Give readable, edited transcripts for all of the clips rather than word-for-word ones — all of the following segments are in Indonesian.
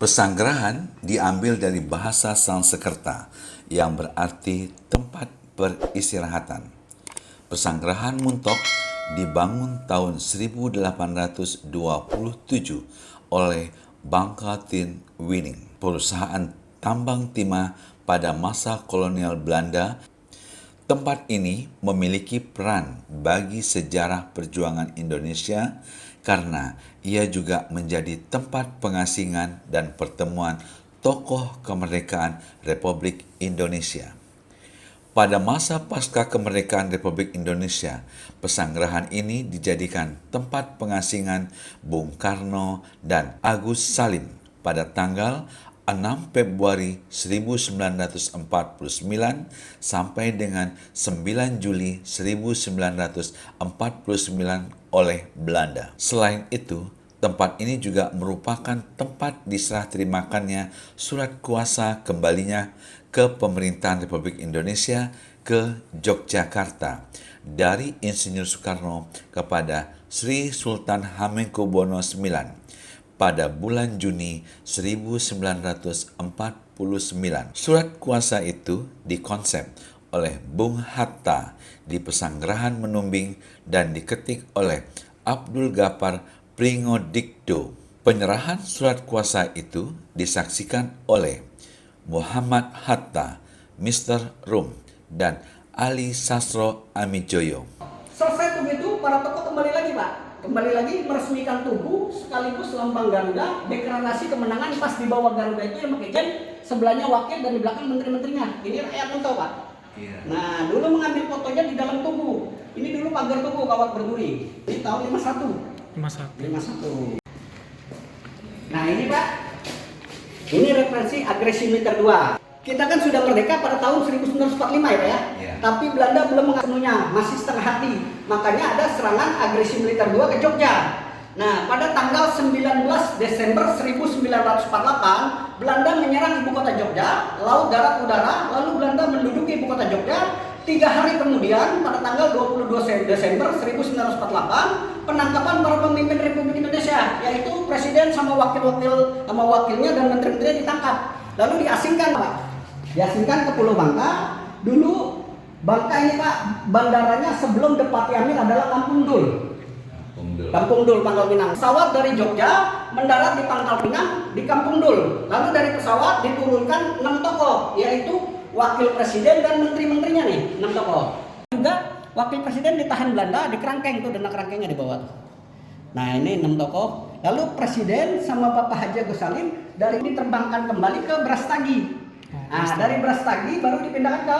Pesanggerahan diambil dari bahasa Sanskerta yang berarti tempat peristirahatan. Pesanggerahan Muntok dibangun tahun 1827 oleh Bangka Tin Wining, perusahaan tambang timah pada masa kolonial Belanda. Tempat ini memiliki peran bagi sejarah perjuangan Indonesia karena ia juga menjadi tempat pengasingan dan pertemuan tokoh kemerdekaan Republik Indonesia. Pada masa pasca kemerdekaan Republik Indonesia, pesanggerahan ini dijadikan tempat pengasingan Bung Karno dan Agus Salim pada tanggal 6 Februari 1949 sampai dengan 9 Juli 1949 oleh Belanda. Selain itu, tempat ini juga merupakan tempat diserah terimakannya surat kuasa kembalinya ke pemerintahan Republik Indonesia ke Yogyakarta dari Insinyur Soekarno kepada Sri Sultan Hamengkubuwono IX pada bulan Juni 1949. Surat kuasa itu dikonsep oleh Bung Hatta di Pesanggerahan Menumbing dan diketik oleh Abdul Ghaffar Pringodikdo. Penyerahan surat kuasa itu disaksikan oleh Muhammad Hatta, Mr. Rum, dan Ali Sastro Amijoyo. Selesai begitu, para tokoh kembali lagi, Pak. Kembali lagi meresmikan tugu sekaligus lambang Garuda, deklarasi kemenangan. Pas di bawah Garuda itu yang pakai jen, sebelahnya wakil dan di belakang menteri-menterinya. Ini rakyat Muntok, Pak. Iya. Nah, dulu mengambil fotonya di dalam tugu. Ini dulu pagar tugu Kawat Berduri. Ini tahun 51. Nah, ini Pak. Ini referensi agresi militer 2. Kita kan sudah merdeka pada tahun 1945 ya Pak ya. Yeah. Tapi Belanda belum mengakuinya, masih setengah hati. Makanya ada serangan agresi militer 2 ke Jogja. Nah, pada tanggal 19 Desember 1948, Belanda menyerang ibu kota Jogja, laut, darat, udara, lalu Belanda menduduki ibu kota Jogja. 3 hari kemudian, pada tanggal 22 Desember 1948, penangkapan para pemimpin Republik Indonesia, yaitu presiden sama wakilnya dan menteri-menterinya ditangkap. Lalu diasingkan, Pak. Diasingkan ke Pulau Bangka. Dulu Bangka ini, Pak, bandaranya sebelum Depati Amir adalah Kampung Dul. Kampung Dul, Pangkal Pinang. Pesawat dari Jogja mendarat di Pangkal Pinang di Kampung Dul. Lalu dari pesawat diturunkan 6 tokoh, yaitu wakil presiden dan menteri-menterinya nih, 6 tokoh. Juga wakil presiden ditahan Belanda di kerangkeng tuh, dana kerangkengnya dibawa tuh. Nah, ini 6 tokoh. Lalu presiden sama Bapak Haji Agus Salim dari ini diterbangkan kembali ke Brastagi. Nah, dari Brastagi baru dipindahkan ke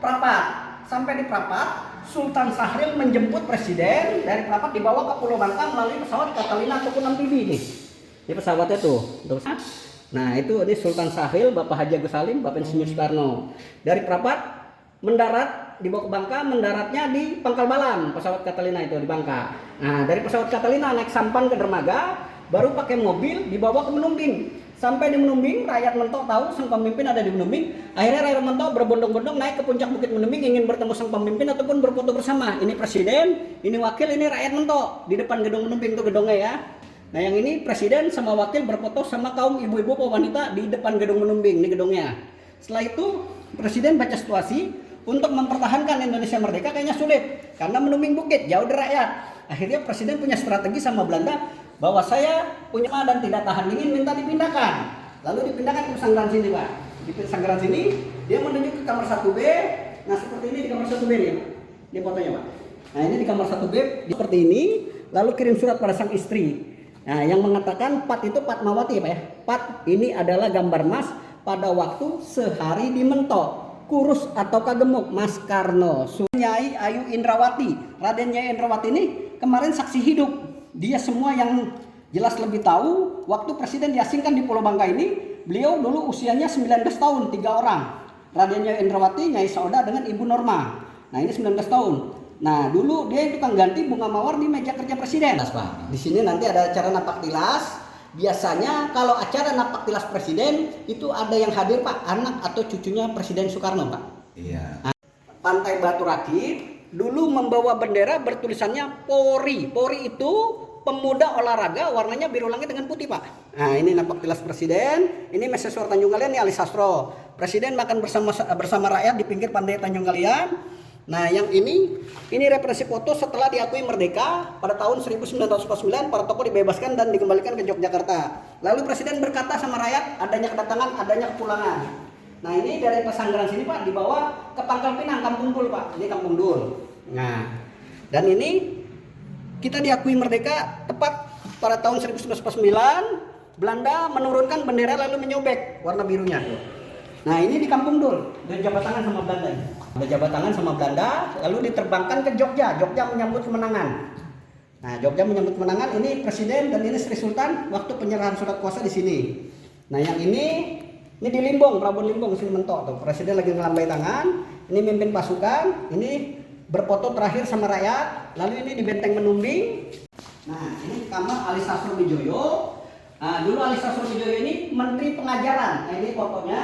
Prapat. Sampai di Prapat, Sultan Syahrir menjemput presiden dari Prapat dibawa ke Pulau Bangka melalui pesawat Catalina ataupun amfibi nih. Ini pesawatnya tuh. Nah, itu ini Sultan Syahrir, Bapak Haji Agus Salim, Bapak Insinyur Soekarno. Dari Prapat mendarat dibawa ke Bangka, mendaratnya di Pangkal Balam, pesawat Catalina itu di Bangka. Nah, dari pesawat Catalina naik sampan ke dermaga, baru pakai mobil dibawa ke Menumbing. Sampai di Menumbing, rakyat Mentok tahu sang pemimpin ada di Menumbing. Akhirnya rakyat Mentok berbondong-bondong naik ke puncak Bukit Menumbing ingin bertemu sang pemimpin ataupun berfoto bersama. Ini presiden, ini wakil, ini rakyat Mentok di depan gedung Menumbing itu gedungnya ya. Nah, yang ini presiden sama wakil berfoto sama kaum ibu-ibu wanita di depan gedung Menumbing, ini gedungnya. Setelah itu presiden baca situasi. Untuk mempertahankan Indonesia merdeka kayaknya sulit karena Menumbing bukit jauh dari rakyat. Akhirnya presiden punya strategi sama Belanda bahwa saya punya dan tidak tahan dingin minta dipindahkan. Lalu dipindahkan ke Pesanggerahan sini, Pak. Di Pesanggerahan sini dia menuju ke kamar 1B. Nah, seperti ini di kamar 1B nih. Ini fotonya, Pak. Nah, ini di kamar 1B seperti ini, lalu kirim surat pada sang istri. Nah, yang mengatakan Pat itu Fatmawati, Pak ya. Pat ini adalah gambar Mas pada waktu sehari di Mentok. Kurus ataukah gemuk, Mas Karno. Nyai Ayu Indrawati, Raden Nyai Indrawati ini kemarin saksi hidup. Dia semua yang jelas lebih tahu. Waktu presiden diasingkan di Pulau Bangka ini, beliau dulu usianya 19 tahun, 3 orang. Raden Nyai Indrawati, Nyai Sauda dengan Ibu Norma. Nah, ini 19 tahun. Nah, dulu dia tukang ganti bunga mawar di meja kerja presiden. Di sini nanti ada acara napak tilas. Biasanya kalau acara napak tilas presiden itu ada yang hadir, Pak, anak atau cucunya Presiden Soekarno, Pak. Iya. Pantai Batu Rakit dulu membawa bendera bertulisannya Polri. Polri itu pemuda olahraga warnanya biru langit dengan putih, Pak. Nah, ini nampak jelas Presiden. Ini Mahasiswa Tanjung Galian, ini Ali Sastro. Presiden makan bersama rakyat di pinggir pantai Tanjung Galian. Nah, yang ini referensi foto setelah diakui merdeka pada tahun 1949, para tokoh dibebaskan dan dikembalikan ke Yogyakarta. Lalu Presiden berkata sama rakyat, adanya kedatangan, adanya kepulangan. Nah, ini dari Pesanggeran sini, Pak, dibawa ke Pangkal Pinang, Kampung Dul, Pak. Ini Kampung Dul. Nah, dan ini kita diakui merdeka tepat pada tahun 1949. Belanda menurunkan bendera lalu menyobek warna birunya. Nah, ini di Kampung Dul, ada jabat tangan sama Belanda. Ada jabat tangan sama Belanda, lalu diterbangkan ke Jogja. Jogja menyambut kemenangan. Nah, Jogja menyambut kemenangan. Ini Presiden dan ini Sri Sultan waktu penyerahan surat kuasa di sini. Nah, yang ini di Limbong, Prabon Limbong sini mentok tuh. Presiden lagi ngelambai tangan. Ini mimpin pasukan. Ini berfoto terakhir sama rakyat. Lalu ini di Benteng Menumbing. Nah, ini kamar Ali Sastro-Wijoyo. Nah, dulu Ali Sastro-Wijoyo ini Menteri Pengajaran. Nah, ini fotonya.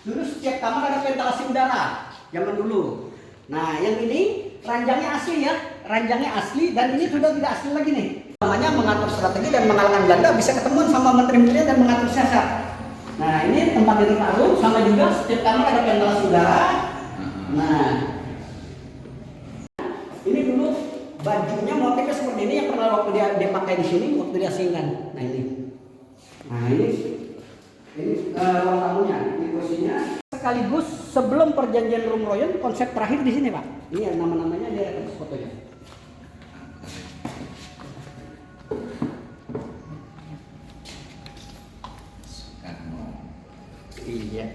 Dulu setiap kamar ada ventilasi udara, zaman dulu. Nah, yang ini ranjangnya asli ya, ranjangnya asli dan ini sudah tidak asli lagi nih. Namanya mengatur strategi dan mengalahkan Belanda, bisa ketemuan sama menteri-menteri dan mengatur siasat. Nah, ini tempat ditaruh, sama juga setiap kamar ada ventilasi udara. Nah, ini dulu bajunya motifnya seperti ini yang pernah waktu dia pakai di sini waktu dia asingkan. Nah, ini. Nah, ini ruang tamunya, ini kursinya. Sekaligus sebelum perjanjian Rumroyen, konsep terakhir di sini, Pak. Ini nama-namanya dia ada fotonya. Soekarno. Iya.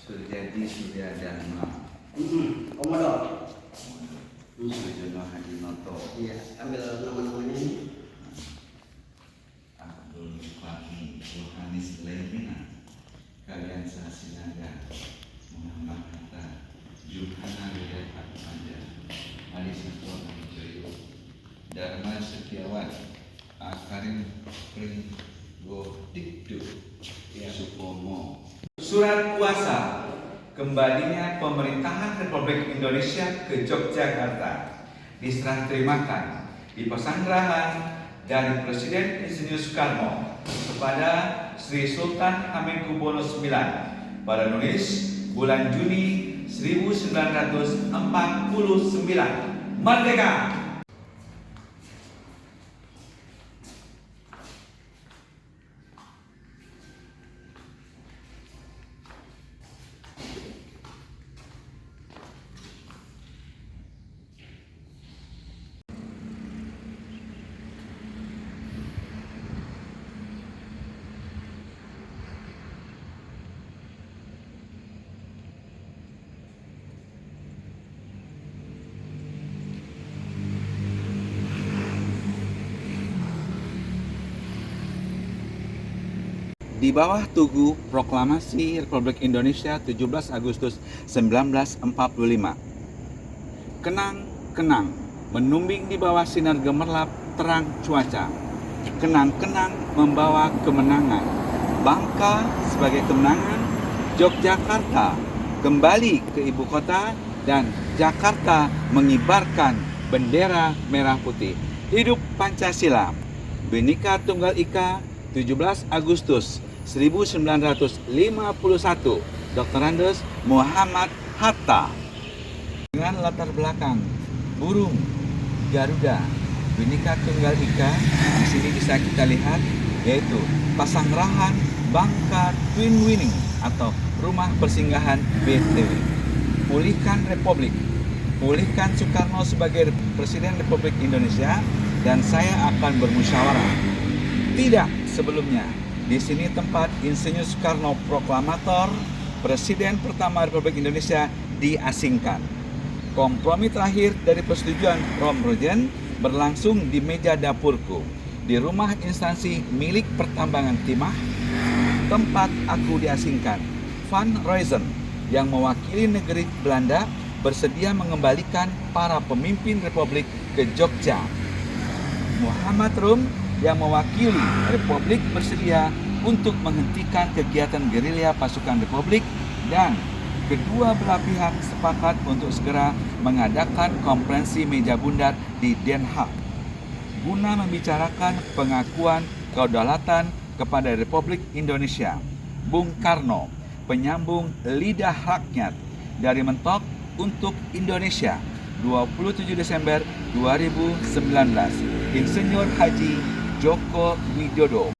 Suryadi Suryadharma. Komodor. Sujono Hadinoto. Iya, ambil nama-namanya ini. Abdul Fahmi Yohanes Lemina, Kalian Sasinaga, Muhammad Hatta, Yuhana Widya Fatmada, Ali Sastro Wijoyo, Dharma Setiawan, Akarin Pringgodikdu, Supomo. Surat kuasa kembalinya pemerintahan Republik Indonesia ke Yogyakarta diserah terimakan di Pesanggerahan dari Presiden Insinyur Soekarno kepada Sri Sultan Hamengkubuwono IX pada Nulis bulan Juni 1949. Merdeka! Di bawah tugu Proklamasi Republik Indonesia 17 Agustus 1945. Kenang-kenang menumbing di bawah sinar gemerlap terang cuaca. Kenang-kenang membawa kemenangan. Bangka sebagai kemenangan, Yogyakarta kembali ke ibu kota dan Jakarta mengibarkan bendera merah putih. Hidup Pancasila. Bhinneka Tunggal Ika 17 Agustus 1951, Dr. Andes Muhammad Hatta. Dengan latar belakang burung Garuda, Bhinneka Tunggal Ika, di sini bisa kita lihat yaitu Pasanggerahan Bangka Twin Winning atau Rumah Persinggahan BTW. Pulihkan Republik, pulihkan Soekarno sebagai Presiden Republik Indonesia dan saya akan bermusyawarah. Tidak sebelumnya. Di sini tempat Insinyur Soekarno Proklamator, Presiden pertama Republik Indonesia diasingkan. Kompromi terakhir dari persetujuan Rumroyen berlangsung di meja dapurku, di rumah instansi milik pertambangan timah, tempat aku diasingkan. Van Rooyen yang mewakili negeri Belanda bersedia mengembalikan para pemimpin Republik ke Jogja. Muhammad Rum yang mewakili Republik bersedia untuk menghentikan kegiatan gerilya pasukan Republik dan kedua belah pihak sepakat untuk segera mengadakan konferensi meja bundar di Den Haag guna membicarakan pengakuan kedaulatan kepada Republik Indonesia. Bung Karno, penyambung lidah rakyat dari Mentok untuk Indonesia, 27 Desember 2019. Insinyur Haji Joko Widodo.